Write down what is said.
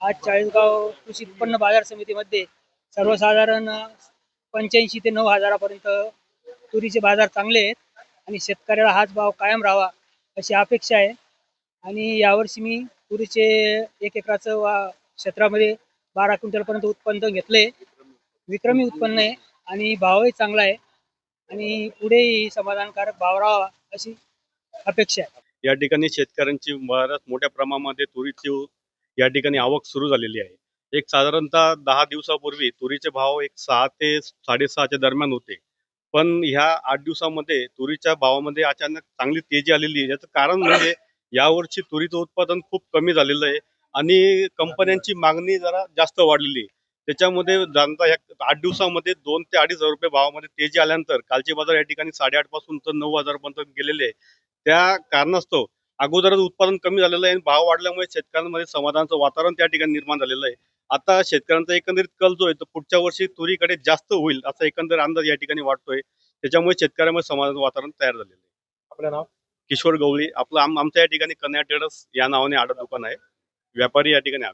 आज चाळीसगाव कृषी उत्पन्न बाजार समितीमध्ये सर्वसाधारण 85 ते 9 हजारापर्यंत तुरीचे बाजार चांगले आहेत आणि शेतकऱ्याला हाच भाव कायम राहावा अशी अपेक्षा आहे. आणि यावर्षी मी तुरीचे 1 एकराचं क्षेत्रामध्ये 12 क्विंटलपर्यंत उत्पन्न घेतलंय. विक्रमी उत्पन्न आहे आणि भावही चांगला आहे आणि पुढेही समाधानकारक भाव राहावा अशी अपेक्षा आहे. या ठिकाणी शेतकऱ्यांची बऱ्याच मोठ्या प्रमाणामध्ये तुरीची या ठिकाणी आवक सुरू झालेली आहे. एक साधारणतः 10 दिवसापूर्वी तुरीचे भाव एक 6 ते 6.5च्या दरम्यान होते. पण ह्या 8 दिवसामध्ये तुरीच्या भावामध्ये अचानक चांगली तेजी आलेली आहे. याचं कारण म्हणजे यावर्षी तुरीचं उत्पादन खूप कमी झालेलं आहे आणि कंपन्यांची मागणी जरा जास्त वाढलेली आहे. त्याच्यामध्ये जनता या 8 दिवसामध्ये 2 ते 2.5 हजार रुपये भावामध्ये तेजी आल्यानंतर कालचे बाजार या ठिकाणी 8.5 पासून तर 9,000 पर्यंत गेलेले आहे. त्या कारणास्तव अगोदरच उत्पादन कमी झालेलं आहे आणि भाव वाढल्यामुळे शेतकऱ्यांमध्ये समाधानाचं वातावरण त्या ठिकाणी निर्माण झालेलं आहे. आता शेतकऱ्यांचा एकंदरीत कल जो आहे तो पुढच्या वर्षी तुरीकडे जास्त होईल असा एकंदर अंदाज या ठिकाणी वाटतोय. त्याच्यामुळे शेतकऱ्यांमध्ये समाधानाचं वातावरण तयार झालेलं आहे. आपलं नाव? किशोर गवळी. आमच्या या ठिकाणी कन्या ट्रेडर्स या नावाने आडत दुकान आहे. व्यापारी या ठिकाणी आम्ही.